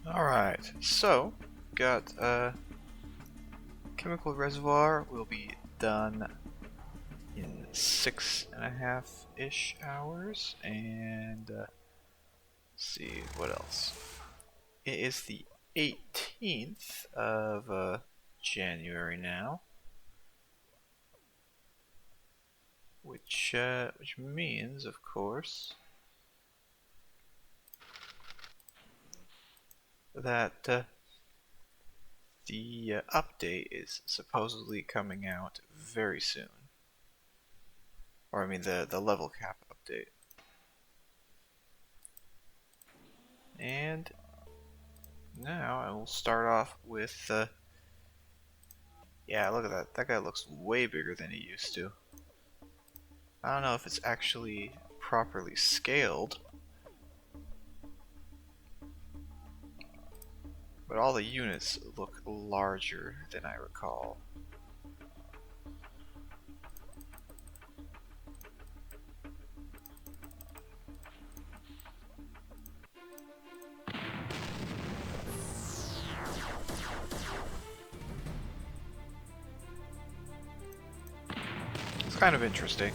Alright, so got chemical reservoir will be done in 6.5-ish hours, and let's see what else. It is the 18th of January now, which means, of course, that the update is supposedly coming out very soon. Or I mean the level cap update. And now I will start off with yeah, look at that. That guy looks way bigger than he used to. I don't know if it's actually properly scaled, but all the units look larger than I recall. It's kind of interesting.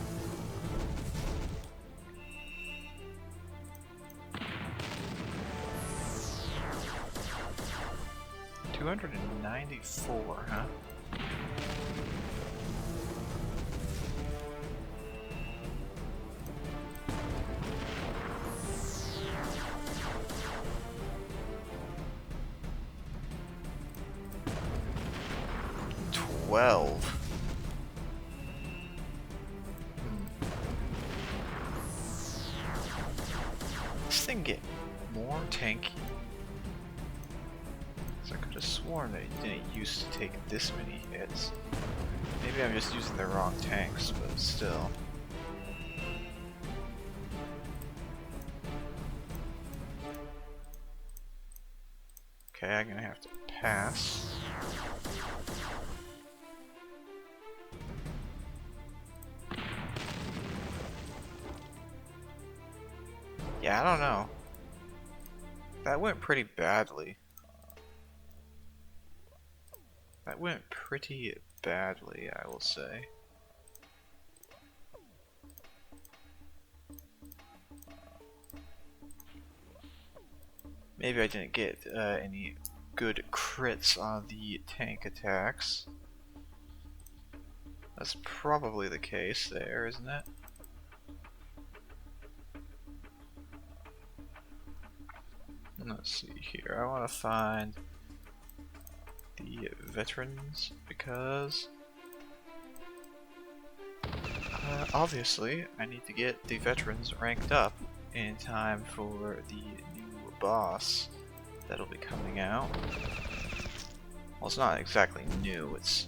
$294, huh? $12. This thing get more tanky. So I could have sworn that it didn't used to take this many hits. Maybe I'm just using the wrong tanks, but still. Okay, I'm gonna have to pass. Yeah, I don't know. That went pretty badly. That went pretty badly, I will say. Maybe I didn't get any good crits on the tank attacks. That's probably the case there, isn't it? Let's see here. I want to find the veterans because obviously I need to get the veterans ranked up in time for the new boss that'll be coming out. Well, it's not exactly new, it's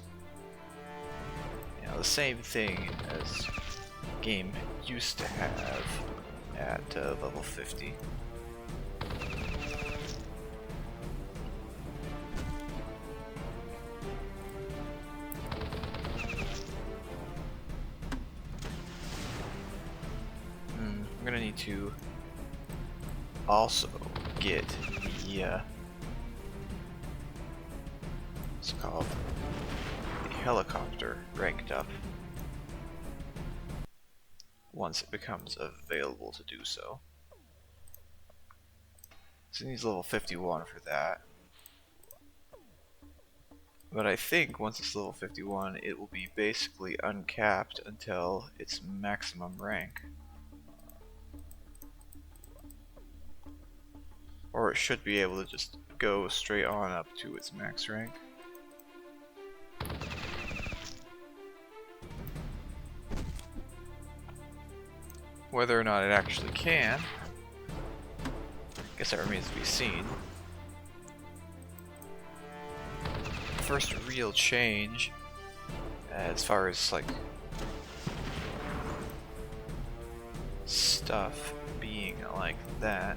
the same thing as the game used to have at level 50. I'm gonna need to also get the what's it called, the helicopter ranked up once it becomes available to do so. So it needs level 51 for that. But I think once it's level 51, it will be basically uncapped until its maximum rank. Or it should be able to just go straight on up to its max rank. Whether or not it actually can, I guess that remains to be seen. The first real change, as far as like stuff being like that,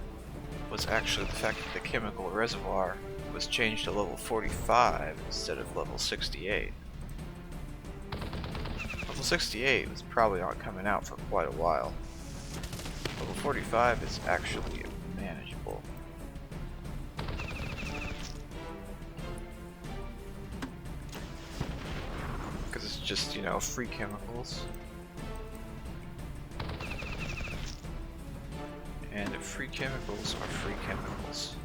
was actually the fact that the chemical reservoir was changed to level 45 instead of level 68. Level 68 was probably not coming out for quite a while. Level 45 is actually manageable. just, you know, free chemicals. And free chemicals are free chemicals.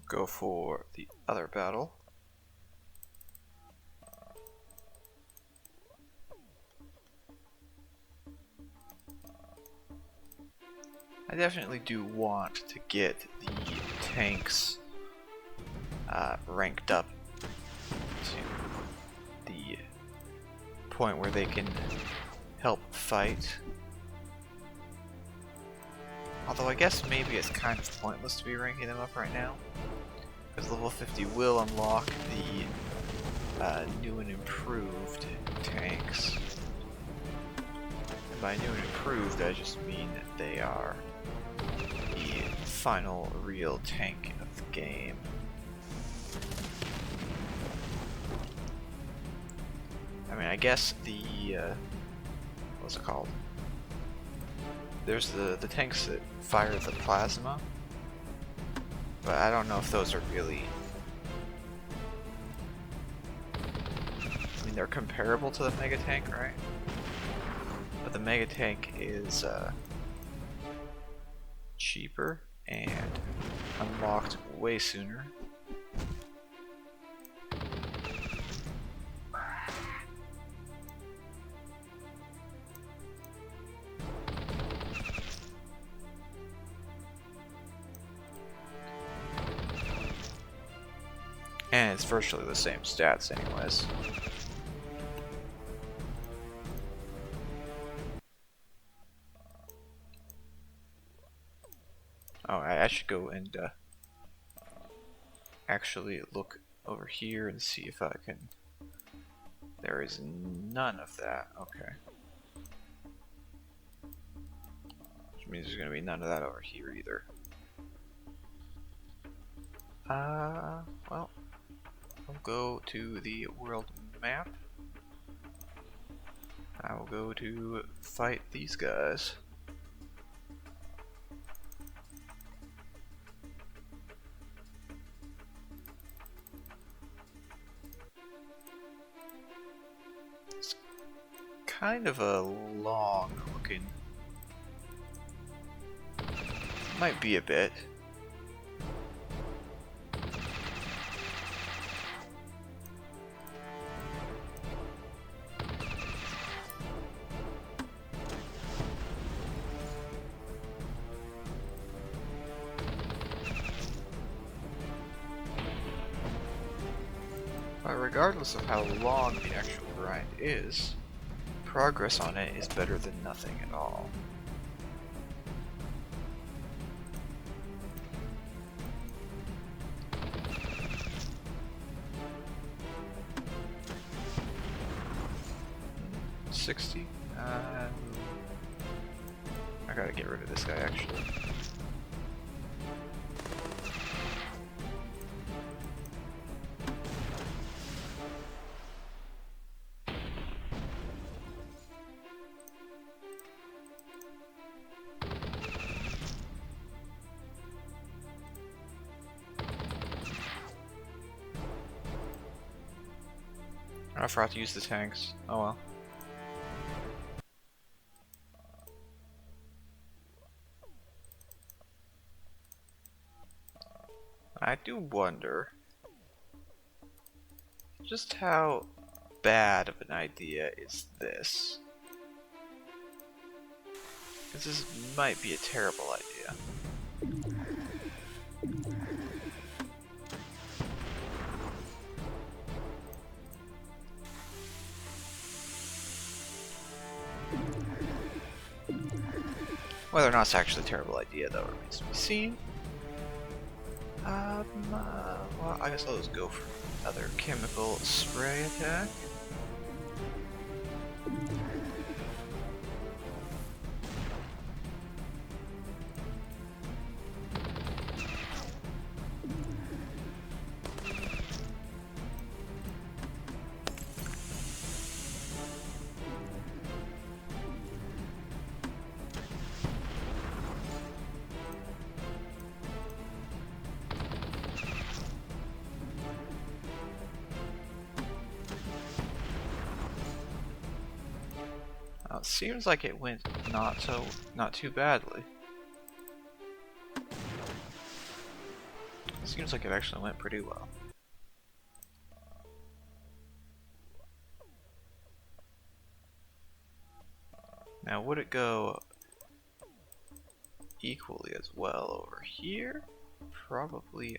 Go for the other battle. I definitely do want to get the tanks ranked up to the point where they can help fight. Although I guess maybe it's kind of pointless to be ranking them up right now, because level 50 will unlock the new and improved tanks. And by new and improved, I just mean that they are the final real tank of the game. I mean, I guess the what's it called? There's the tanks that fire the plasma, but I don't know if those are really. I mean, they're comparable to the mega tank, right? But the mega tank is cheaper and unlocked way sooner. And it's virtually the same stats anyways. Oh, I should go and actually look over here and see if I can. There is none of that. Okay. Which means there's going to be none of that over here either. Well, I'll go to the world map. I will go to fight these guys. It's kind of a long looking. Might be a bit. But regardless of how long the actual grind is, progress on it is better than nothing at all. $60. I gotta get rid of this guy actually. I forgot to use the tanks. Oh well. I do wonder just how bad of an idea is this? Because this might be a terrible idea. Whether or not it's actually a terrible idea, though, remains to be seen. Well, I guess I'll just go for another chemical spray attack. It seems like it went not too badly. Seems like it actually went pretty well. Now, would it go equally as well over here? Probably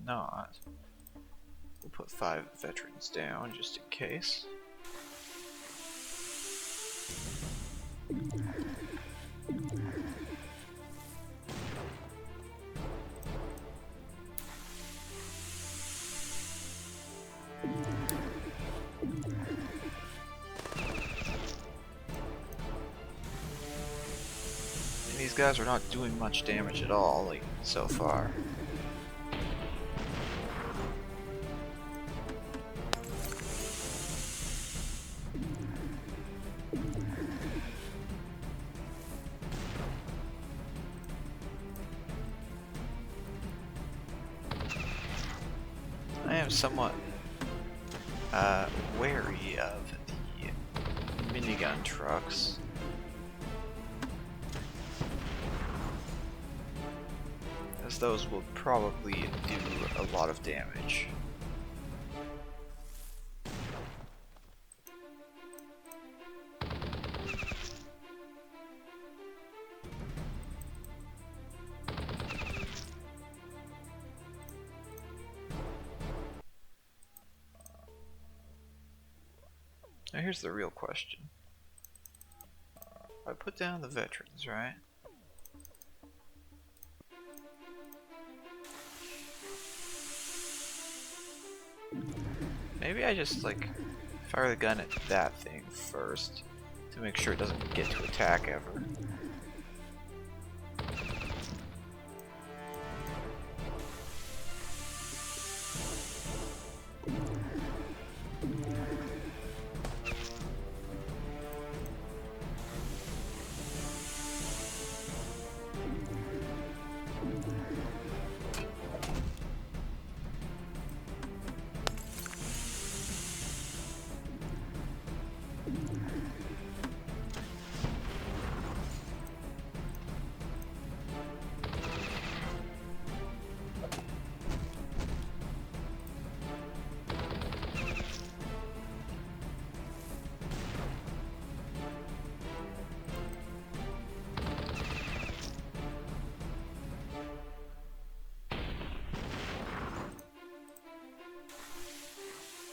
not. We'll put 5 veterans down just in case. These guys are not doing much damage at all, like, so far. I am somewhat wary of the minigun trucks. As those will probably do a lot of damage. Now here's the real question. I put down the veterans, right? Maybe I just like fire the gun at that thing first to make sure it doesn't get to attack ever.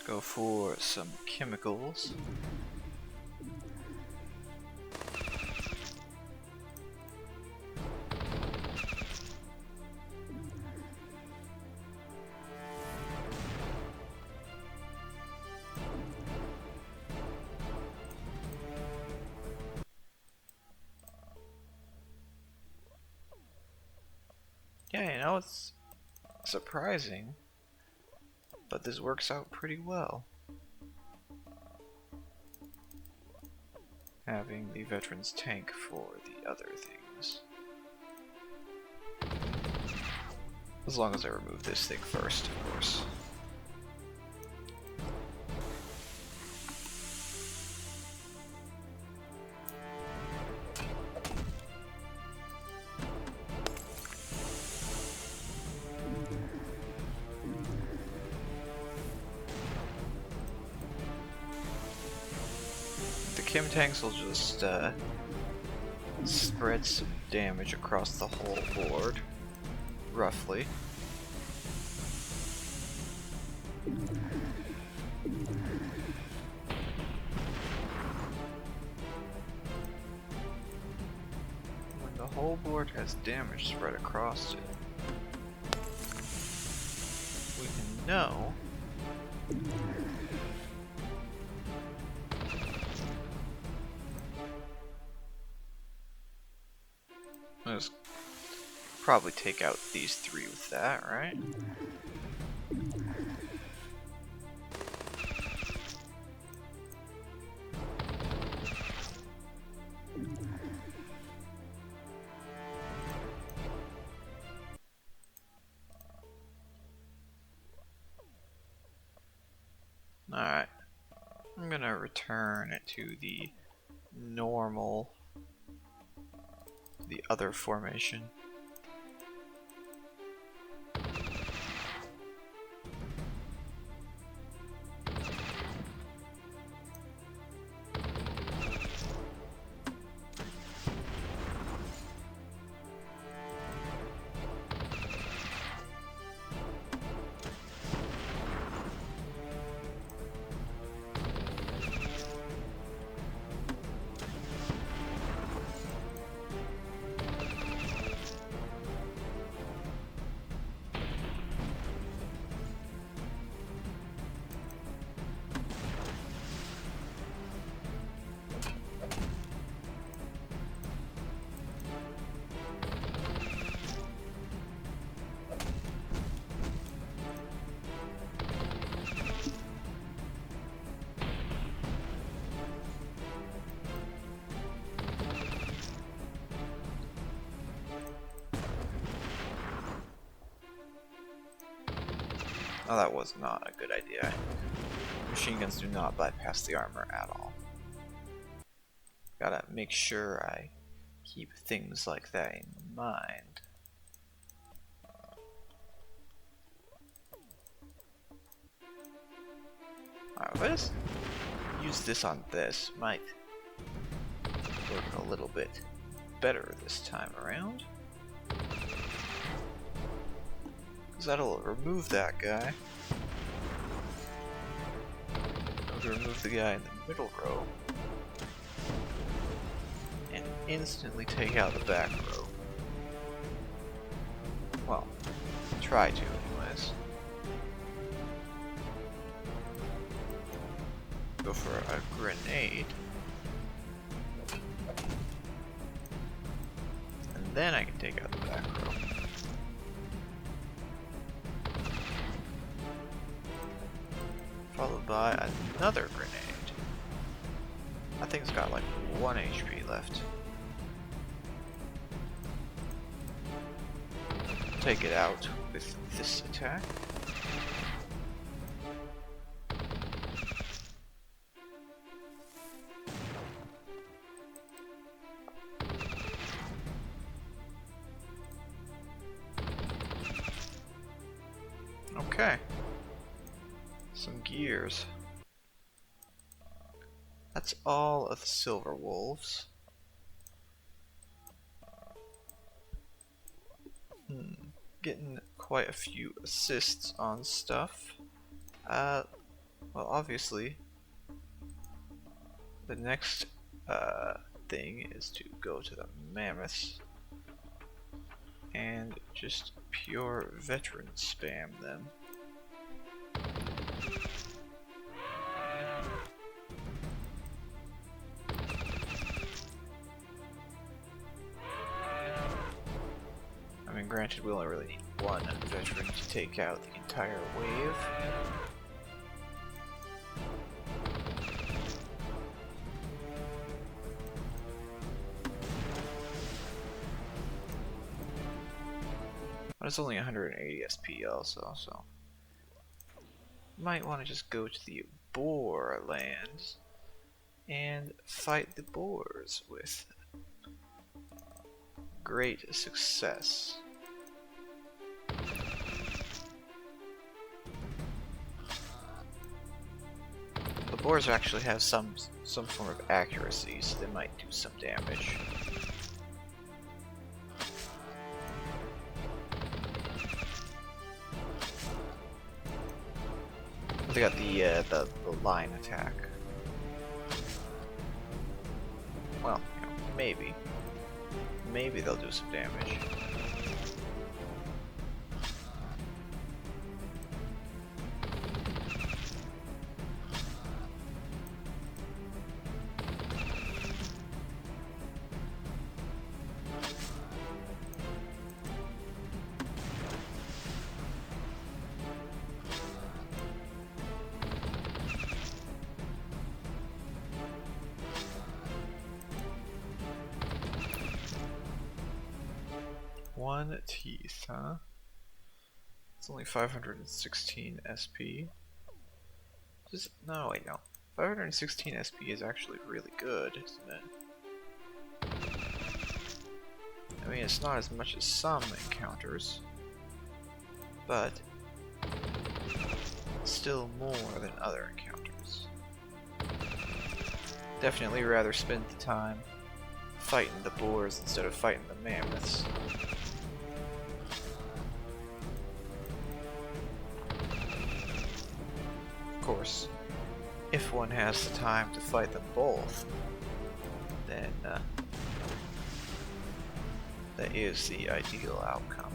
Go for some chemicals. Yeah, you know, it's surprising, but this works out pretty well. Having the veterans tank for the other things. As long as I remove this thing first, of course. Chem tanks will just spread some damage across the whole board, roughly. When the whole board has damage spread across it, we can know let's probably take out these 3 with that, right? Alright. I'm gonna return it to the normal, the other formation. Oh, that was not a good idea. Machine guns do not bypass the armor at all. Gotta make sure I keep things like that in mind. Alright, let's use this on this. Might work a little bit better this time around. Because that'll remove that guy. It'll remove the guy in the middle row. And instantly take out the back row. Well, try to anyways. Go for a grenade. And then I can take out the back row. Followed by another grenade. That thing's got like 1 HP left. Take it out with this attack. Okay. Some gears. That's all of the silver wolves. Getting quite a few assists on stuff. Well, obviously, the next thing is to go to the mammoths and just pure veteran spam them. I mean, granted, we only really need one veteran to take out the entire wave. But it's only 180 SP also, so might want to just go to the boar lands and fight the boars with great success. The boars actually have some form of accuracy, so they might do some damage. They got the line attack. Well, you know, maybe they'll do some damage. One teeth, huh? It's only 516 SP. No, wait, no. 516 SP is actually really good, isn't it? I mean, it's not as much as some encounters, but still more than other encounters. Definitely rather spend the time fighting the boars instead of fighting the mammoths. Of course, if one has the time to fight them both, then that is the ideal outcome.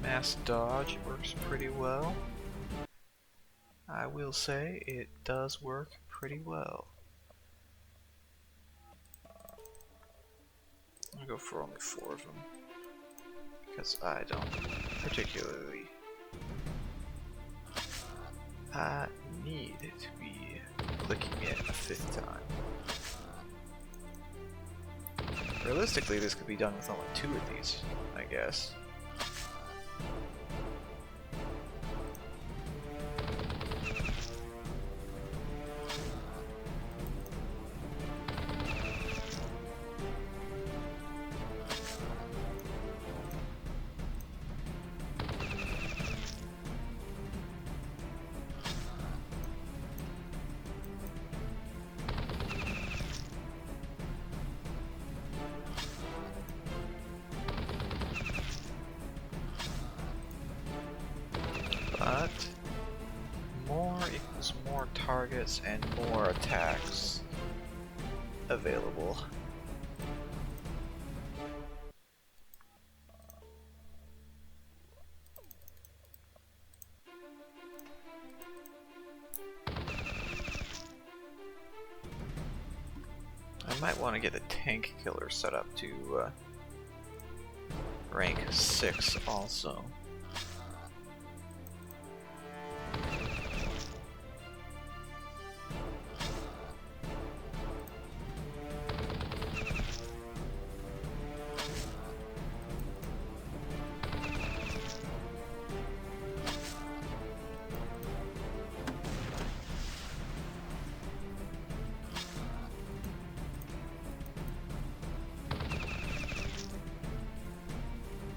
Mass dodge works pretty well. I will say it does work pretty well. I'll go for only 4 of them, because I don't particularly need to be clicking it a 5th time. Realistically, this could be done with only 2 of these, I guess. But more equals more targets and more attacks available. I might want to get the tank killer set up to rank 6 also.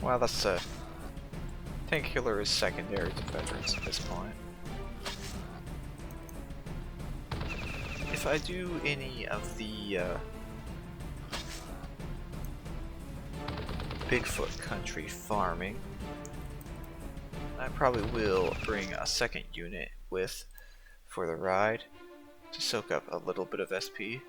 Well, that's tank killer is secondary to veterans at this point. If I do any of the Bigfoot country farming, I probably will bring a 2nd unit with for the ride to soak up a little bit of SP.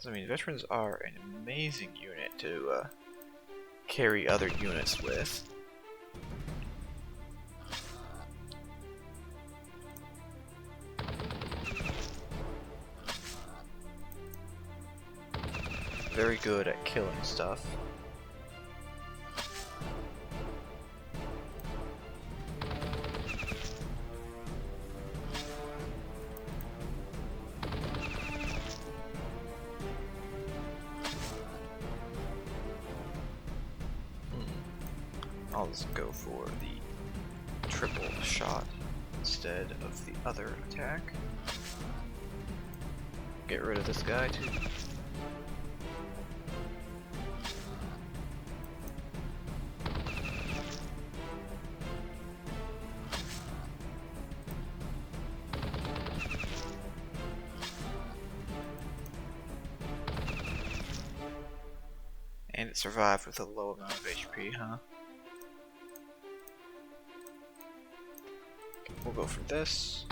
I mean, veterans are an amazing unit to carry other units with. Very good at killing stuff. I'll just go for the triple shot instead of the other attack. Get rid of this guy too. And it survived with a low amount of HP, huh? We'll go for this.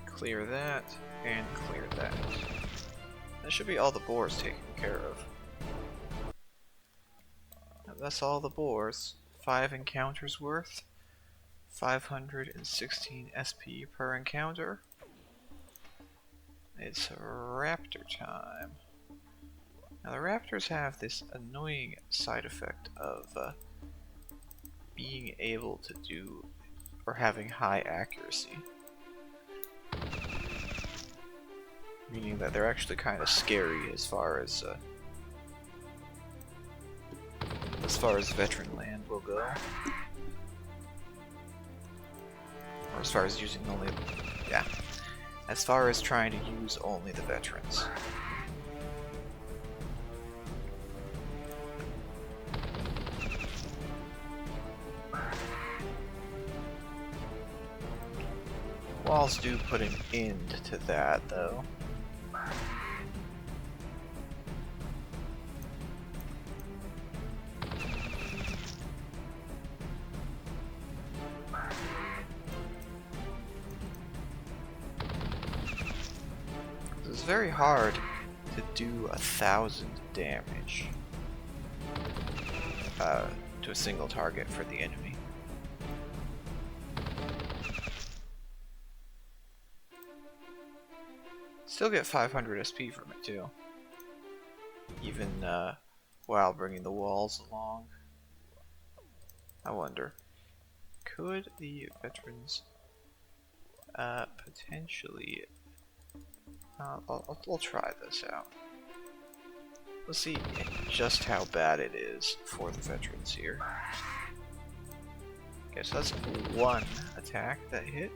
Clear that, and clear that. That should be all the boars taken care of. That's all the boars. 5 encounters worth. 516 SP per encounter. It's raptor time. Now the raptors have this annoying side effect of being able to do, or having high accuracy. Meaning that they're actually kind of scary as far as veteran land will go. Or as far as using only, yeah. As far as trying to use only the veterans. Walls do put an end to that, though. It's very hard to do 1,000 damage to a single target for the enemy. Still get 500 SP from it too, even while bringing the walls along. I wonder, could the veterans potentially? I'll try this out. Let's see just how bad it is for the veterans here. Okay, so that's 1 attack that hit.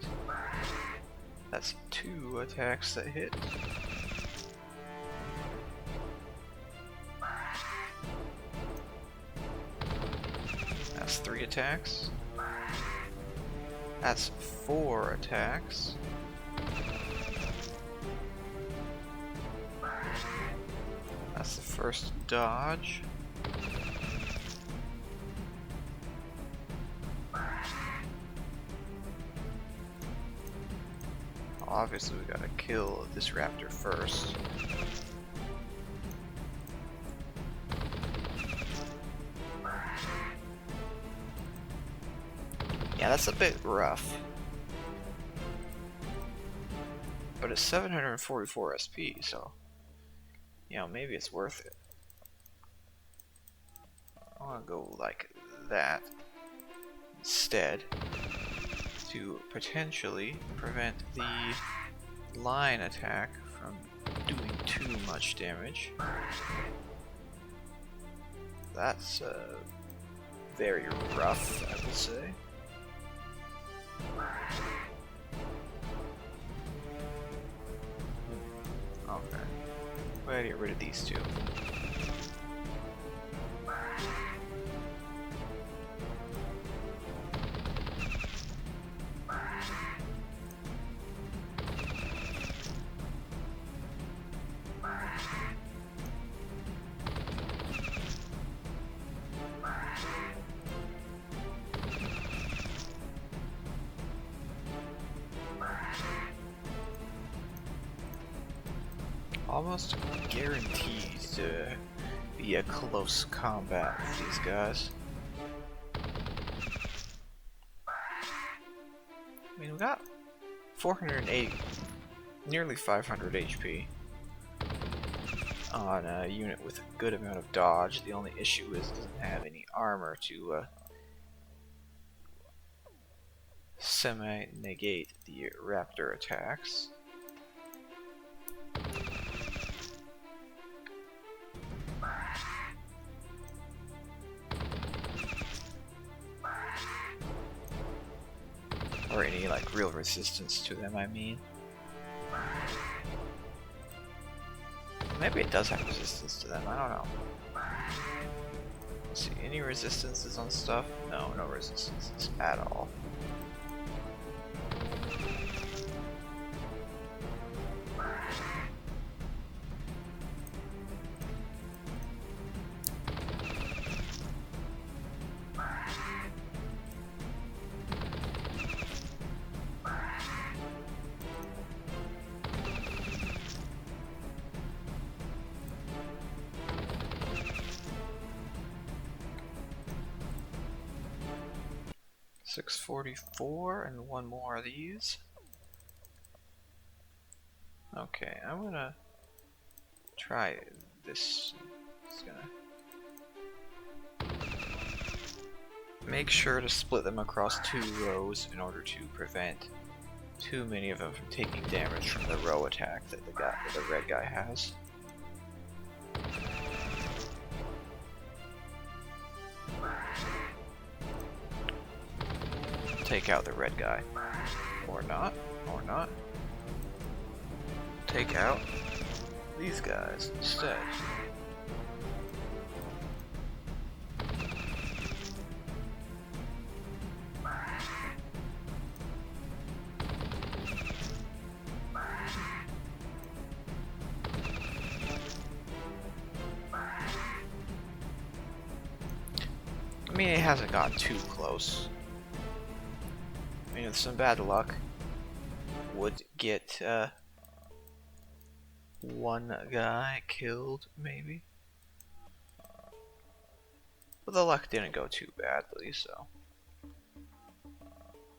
That's 2 attacks that hit. That's 3 attacks. That's 4 attacks. That's the first dodge. Obviously we gotta kill this raptor first. Yeah, that's a bit rough. But it's 744 SP, so you know, maybe it's worth it. I'm gonna go like that instead to potentially prevent the line attack from doing too much damage. That's very rough, I would say. Okay. We gotta get rid of these two. Almost guaranteed to be a close combat with these guys. I mean, we got 480, nearly 500 HP on a unit with a good amount of dodge. The only issue is it doesn't have any armor to semi-negate the raptor attacks. Or any like real resistance to them, I mean. Maybe it does have resistance to them, I don't know. Let's see, any resistances on stuff? No, no resistances at all. $644 and one more of these. Okay, I'm gonna try this. It's gonna Make sure to split them across 2 rows in order to prevent too many of them from taking damage from the row attack that the red guy has. Take out the red guy. Or not. Or not. Take out these guys instead. I mean, it hasn't gotten too close. I mean, with some bad luck, would get one guy killed, maybe. But the luck didn't go too badly, so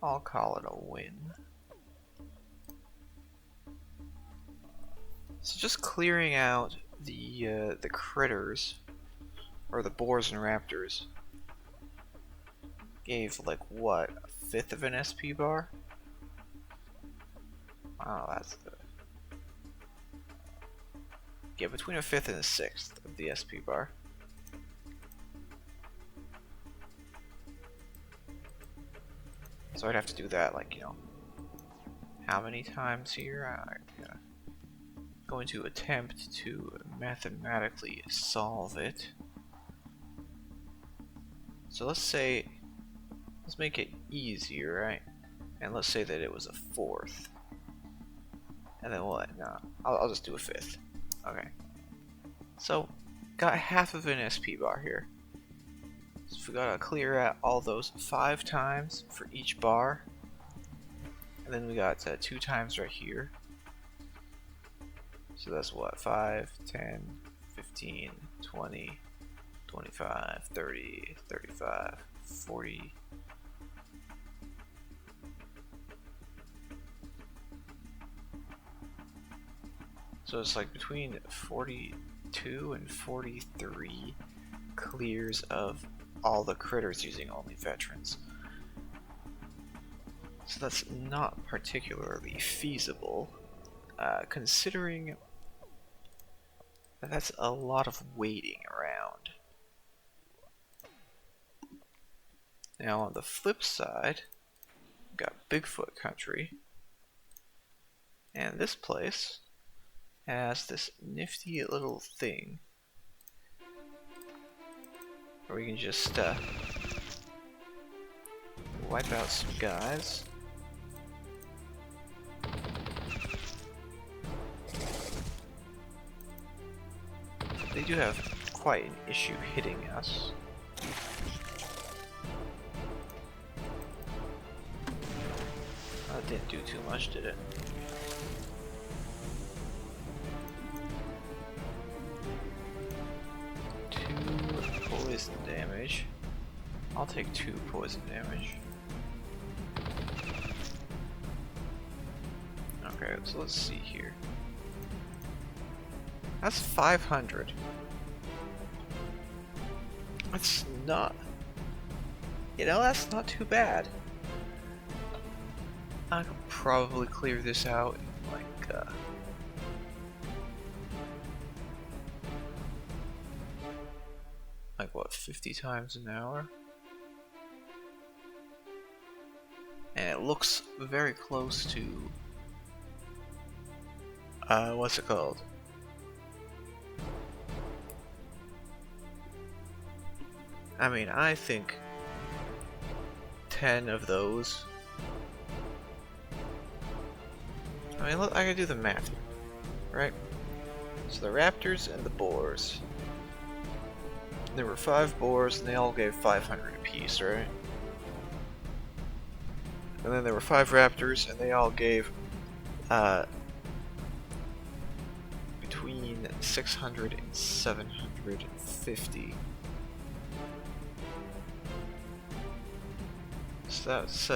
I'll call it a win. So just clearing out the critters, or the boars and raptors, gave like what, a fifth of an SP bar? Oh, that's the between a fifth and a sixth of the SP bar. So I'd have to do that, like, you know, how many times here? I'm going to attempt to mathematically solve it. So let's make it easier, right? And let's say that it was a fourth. And then what? No, I'll just do a fifth. Okay. So, got half of an SP bar here. So we gotta clear out all those 5 times for each bar. And then we got 2 times right here. So that's what? 5, 10, 15, 20, 25, 30, 35, 40. So it's like between 42 and 43 clears of all the critters using only veterans. So that's not particularly feasible, considering that that's a lot of waiting around. Now on the flip side, we've got Bigfoot country, and this place has this nifty little thing where we can just wipe out some guys. They do have quite an issue hitting us. That didn't do too much, did it? Poison damage. I'll take 2 poison damage. Okay, so let's see here. That's 500. That's not... You know, that's not too bad. I could probably clear this out in like what, 50 times an hour? And it looks very close to what's it called? I mean, I think 10 of those. I mean, look, I can do the math here, right? So the raptors and the boars. There were 5 boars and they all gave 500 apiece, right? And then there were 5 raptors and they all gave between 600 and 750. So that's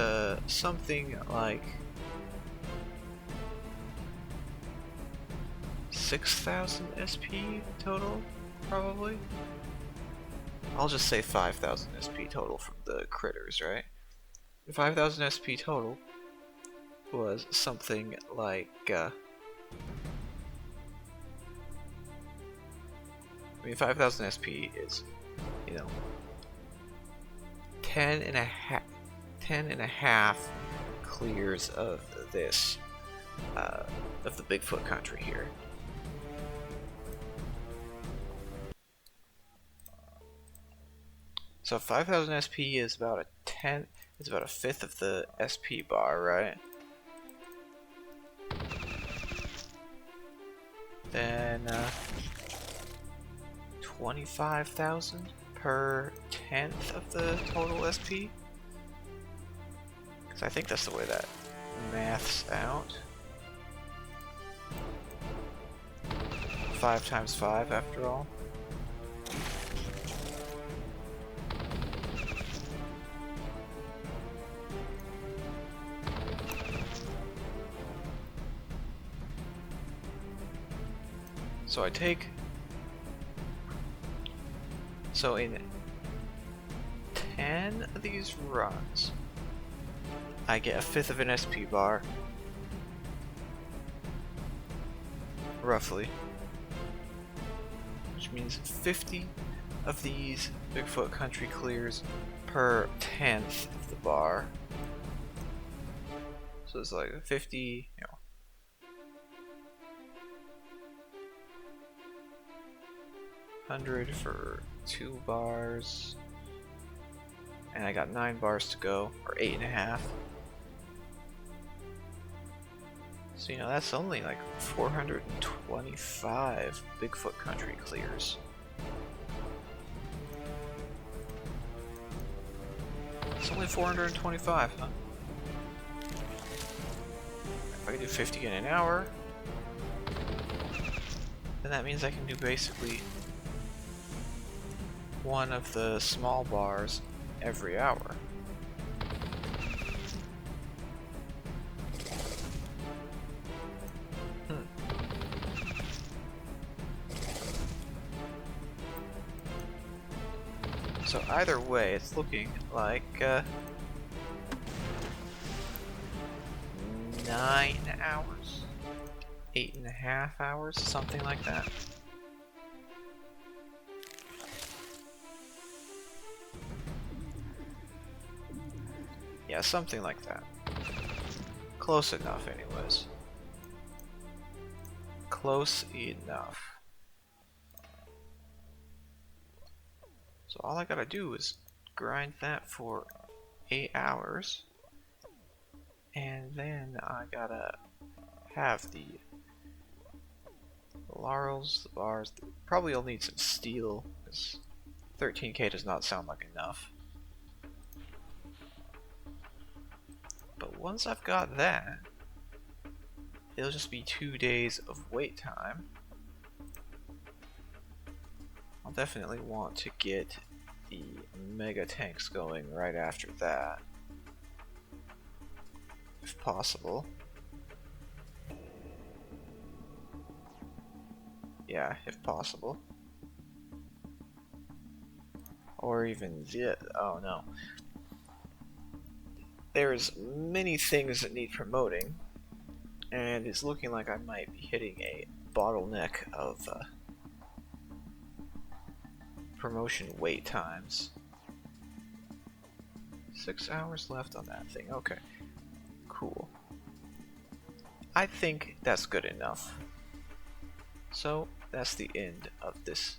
something like 6,000 SP total, probably. I'll just say 5,000 SP total from the critters, right? 5,000 SP total was something like, I mean, 5,000 SP is, you know, 10 and a half clears of this, of the Bigfoot country here. So 5,000 SP is about a tenth, it's about a fifth of the SP bar, right? Then 25,000 per tenth of the total SP. Because I think that's the way that maths out. 5 times 5 after all. So I take, so in 10 of these runs, I get a fifth of an SP bar, roughly, which means 50 of these Bigfoot country clears per tenth of the bar. So it's like 50, you know, 100 for 2 bars, and I got 9 bars to go, or 8.5. So you know, that's only like 425 Bigfoot country clears. It's only 425, huh? If I can do 50 in an hour, then that means I can do basically one of the small bars every hour. So either way, it's looking like 9 hours, 8.5 hours, something like that. Yeah, something like that. Close enough, anyways. Close enough. So all I gotta do is grind that for 8 hours. And then I gotta have the laurels, the bars. Probably I'll need some steel, because 13k does not sound like enough. But once I've got that, it'll just be 2 days of wait time. I'll definitely want to get the mega tanks going right after that, if possible. Yeah, if possible. Or even oh no. There's many things that need promoting, and it's looking like I might be hitting a bottleneck of promotion wait times. 6 hours left on that thing. Okay, cool. I think that's good enough. So that's the end of this